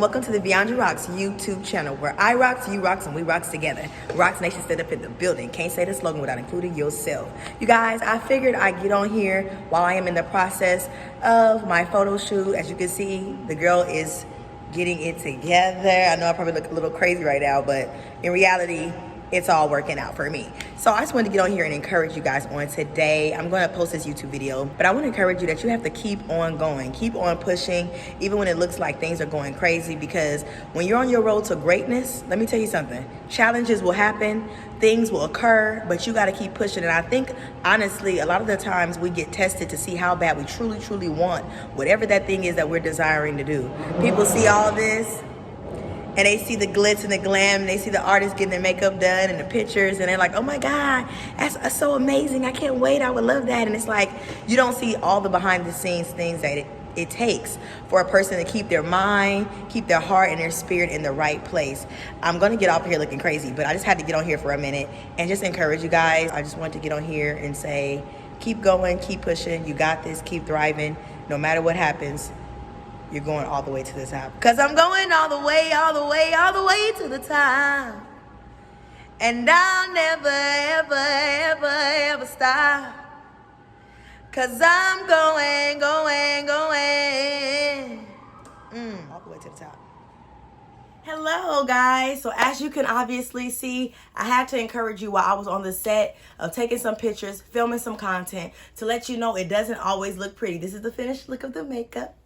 welcome to the Veondra Roxx YouTube channel, where I rocks, you rocks, and we rocks together. Rocks Nation stood up in the building. Can't say the slogan without including yourself. You guys, I figured I'd get on here while I am in the process of my photo shoot. As you can see, the girl is getting it together. I know I probably look a little crazy right now, but in reality, it's all working out for me. So I just wanted to get on here and encourage you guys on today. I'm going to post this YouTube video, but I want to encourage you that you have to keep on going, keep on pushing, even when it looks like things are going crazy, because when you're on your road to greatness, let me tell you something, challenges will happen, things will occur, but you got to keep pushing. And I think, honestly, a lot of the times we get tested to see how bad we truly want whatever that thing is that we're desiring to do. People see all of this, and they see the glitz and the glam, and they see the artists getting their makeup done and the pictures, and they're like, oh my God, that's so amazing. I can't wait, I would love that. And it's like, you don't see all the behind the scenes things that it takes for a person to keep their mind, keep their heart and their spirit in the right place. I'm gonna get off here looking crazy, but I just had to get on here for a minute and just encourage you guys. I just wanted to get on here and say, keep going, keep pushing, you got this, keep thriving. No matter what happens, you're going all the way to the top. Cause I'm going all the way to the top. And I'll never, ever stop. Cause I'm going all the way to the top. Hello guys. So as you can obviously see, I had to encourage you while I was on the set of taking some pictures, filming some content, to let you know it doesn't always look pretty. This is the finished look of the makeup.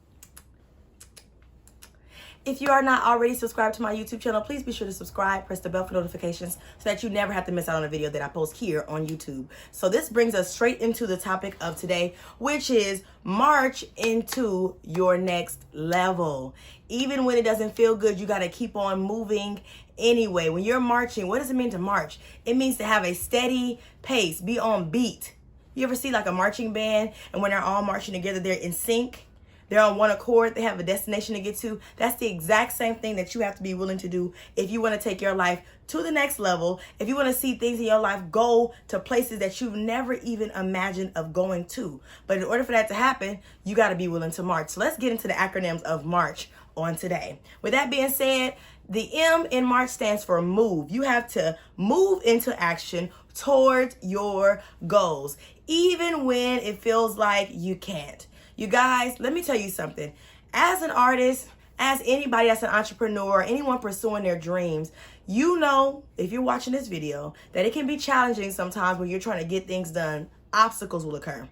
If you are not already subscribed to my YouTube channel, please be sure to subscribe, press the bell for notifications so that you never have to miss out on a video that I post here on YouTube. So this brings us straight into the topic of today, which is march into your next level. Even when it doesn't feel good, you got to keep on moving anyway. When you're marching, what does it mean to march? It means to have a steady pace, be on beat. You ever see like a marching band, and when they're all marching together, they're in sync? They're on one accord. They have a destination to get to. That's the exact same thing that you have to be willing to do if you want to take your life to the next level. If you want to see things in your life go to places that you've never even imagined of going to. But in order for that to happen, you got to be willing to march. So let's get into the acronyms of march on today. With that being said, the M in march stands for move. You have to move into action towards your goals, even when it feels like you can't. You guys, let me tell you something. As an artist, as anybody that's an entrepreneur, anyone pursuing their dreams, you know, if you're watching this video, that it can be challenging sometimes when you're trying to get things done. Obstacles will occur.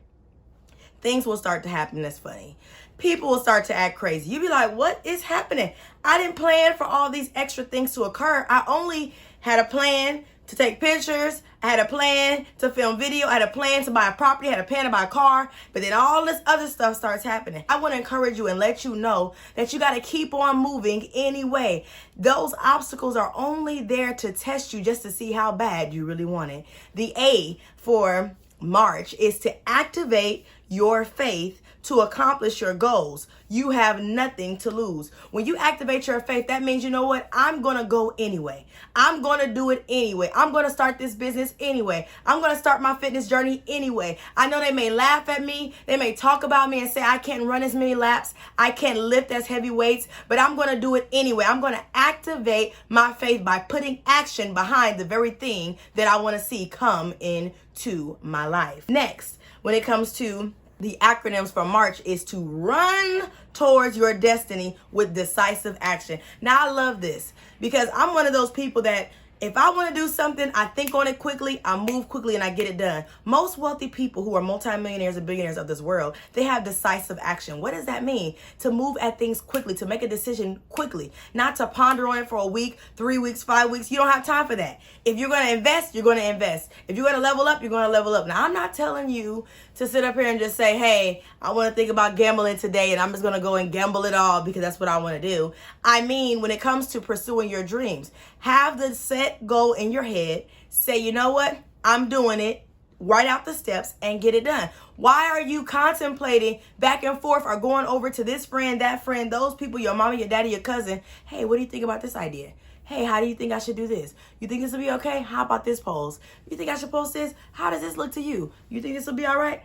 Things will start to happen that's funny. People will start to act crazy. You'll be like, what is happening? I didn't plan for all these extra things to occur. I only had a plan to take pictures. I had a plan to film video. I had a plan to buy a property. I had a plan to buy a car. But then all this other stuff starts happening. I want to encourage you and let you know that you got to keep on moving anyway. Those obstacles are only there to test you, just to see how bad you really want it. The A for march is to activate your faith to accomplish your goals. You have nothing to lose. When you activate your faith, that means, you know what? I'm going to go anyway. I'm going to do it anyway. I'm going to start this business anyway. I'm going to start my fitness journey anyway. I know they may laugh at me. They may talk about me and say I can't run as many laps. I can't lift as heavy weights, but I'm going to do it anyway. I'm going to activate my faith by putting action behind the very thing that I want to see come into my life. Next, when it comes to the acronyms for march, is to run towards your destiny with decisive action. Now, I love this because I'm one of those people that if I want to do something, I think on it quickly, I move quickly, and I get it done. Most wealthy people who are multimillionaires and billionaires of this world, they have decisive action. What does that mean? To move at things quickly, to make a decision quickly, not to ponder on it for a week, 3 weeks, 5 weeks. You don't have time for that. If you're going to invest, you're going to invest. If you're going to level up, you're going to level up. Now, I'm not telling you to sit up here and just say, hey, I want to think about gambling today, and I'm just going to go and gamble it all because that's what I want to do. I mean, when it comes to pursuing your dreams, have the set goal in your head. Say, you know what? I'm doing it. Write out the steps and get it done. Why are you contemplating back and forth or going over to this friend, that friend, those people, your mama, your daddy, your cousin? Hey, what do you think about this idea? Hey, how do you think I should do this? You think this will be okay? How about this pose? You think I should post this? How does this look to you? You think this will be all right?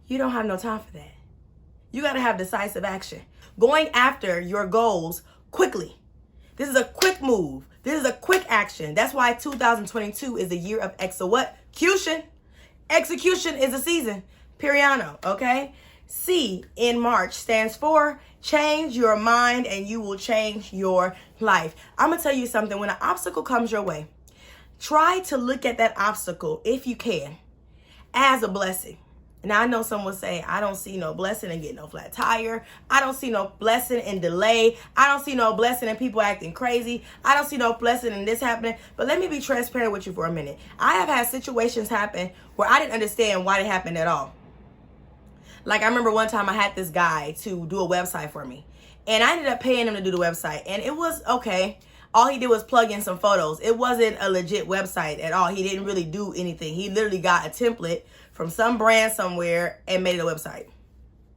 You don't have no time for that. You got to have decisive action. going after your goals quickly. This is a quick move. This is a quick action. That's why 2022 is the year of execution. Execution is a season. Periano, okay? C in March stands for change your mind and you will change your life. I'm going to tell you something. When an obstacle comes your way, try to look at that obstacle, if you can, as a blessing. Now, I know some will say, I don't see no blessing in getting no flat tire. I don't see no blessing in delay. I don't see no blessing in people acting crazy. I don't see no blessing in this happening. But let me be transparent with you for a minute. I have had situations happen where I didn't understand why they happened at all. Like, I remember one time I had this guy to do a website for me. And I ended up paying him to do the website. And it was okay. All he did was plug in some photos. It wasn't a legit website at all. He didn't really do anything. He literally got a template from some brand somewhere and made it a website.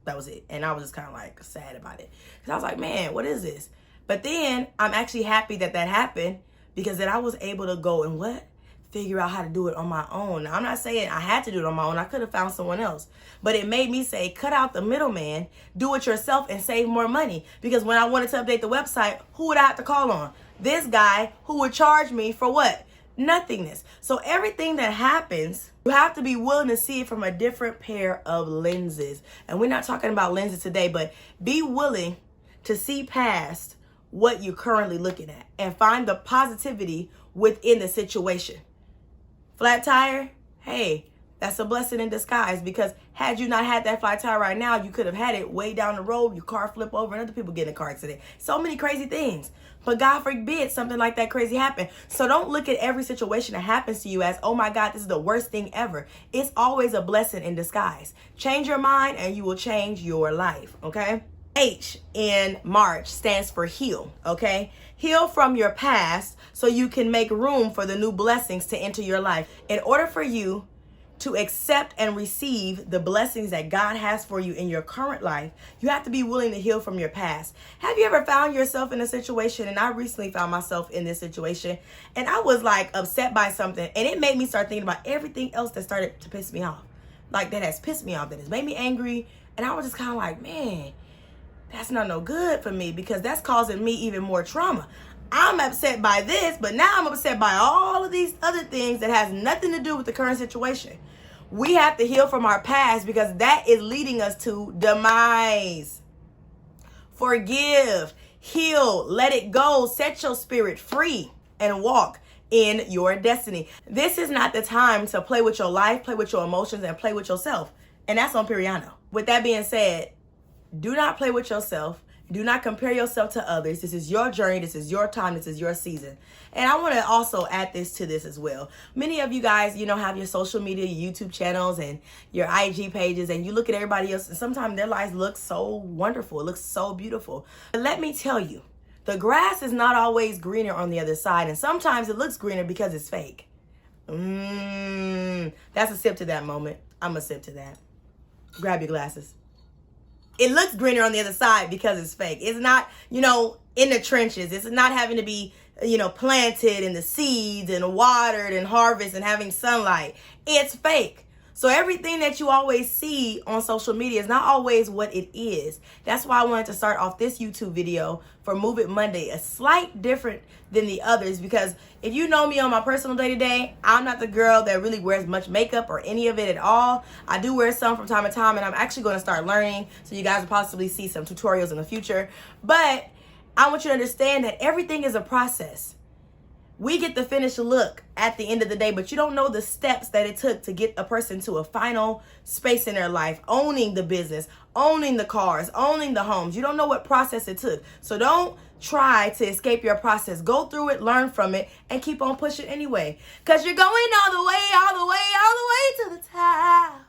That was it. And I was just kind of like sad about it. Because I was like, man, what is this? But then I'm actually happy that that happened, because then I was able to go and figure out how to do it on my own. Now, I'm not saying I had to do it on my own. I could have found someone else. But it made me say, cut out the middleman, do it yourself, and save more money. Because when I wanted to update the website, who would I have to call on? This guy who would charge me for what? Nothingness. So everything that happens, you have to be willing to see it from a different pair of lenses. And we're not talking about lenses today, but be willing to see past what you're currently looking at and find the positivity within the situation. Flat tire, hey, that's a blessing in disguise, because had you not had that flat tire right now, you could have had it way down the road, your car flip over, and other people get in a car accident. So many crazy things. But God forbid something like that crazy happen. So don't look at every situation that happens to you as, oh my God, this is the worst thing ever. It's always a blessing in disguise. Change your mind and you will change your life, okay? H in March stands for heal, okay? Heal from your past so you can make room for the new blessings to enter your life. In order for you to accept and receive the blessings that God has for you in your current life, you have to be willing to heal from your past. Have you ever found yourself in a situation, and I recently found myself in this situation, and I was like upset by something, and it made me start thinking about everything else that started to piss me off. Like, that has pissed me off, that has made me angry, and I was just kind of like, man, that's not no good for me, because that's causing me even more trauma. I'm upset by this, but now I'm upset by all of these other things that has nothing to do with the current situation. We have to heal from our past, because that is leading us to demise. Forgive, heal, let it go, set your spirit free, and walk in your destiny. This is not the time to play with your life, play with your emotions, and play with yourself. And that's on Periano. With that being said, do not play with yourself. Do not compare yourself to others. This is your journey. This is your time. This is your season. And I want to also add this to this as well. Many of you guys, have your social media, your YouTube channels, and your IG pages, and you look at everybody else, and sometimes their lives look so wonderful. It looks so beautiful. But let me tell you, the grass is not always greener on the other side, and sometimes it looks greener because it's fake. That's a sip to that moment. I'm a sip to that. Grab your glasses. It looks greener on the other side because it's fake. It's not, in the trenches. It's not having to be, planted in the seeds and watered and harvested and having sunlight. It's fake. So everything that you always see on social media is not always what it is. That's why I wanted to start off this YouTube video for Move It Monday, a slight different than the others, because if you know me on my personal day-to-day, I'm not the girl that really wears much makeup or any of it at all. I do wear some from time to time, and I'm actually going to start learning, so you guys will possibly see some tutorials in the future. But I want you to understand that everything is a process. We get the finished look at the end of the day, but you don't know the steps that it took to get a person to a final space in their life, owning the business, owning the cars, owning the homes. You don't know what process it took. So don't try to escape your process. Go through it, learn from it, and keep on pushing anyway. Because you're going all the way, all the way, all the way to the top.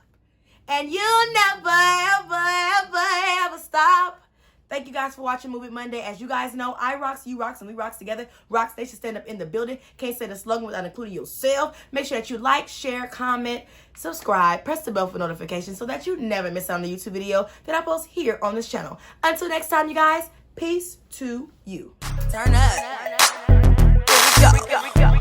And you'll never, ever, ever, ever stop. Thank you guys for watching Move It Monday. As you guys know, I rocks, you rocks, and we rocks together. Rock Station stand up in the building. Can't say the slogan without including yourself. Make sure that you like, share, comment, subscribe, press the bell for notifications so that you never miss out on the YouTube video that I post here on this channel. Until next time, you guys, peace to you. Turn up. Here we go.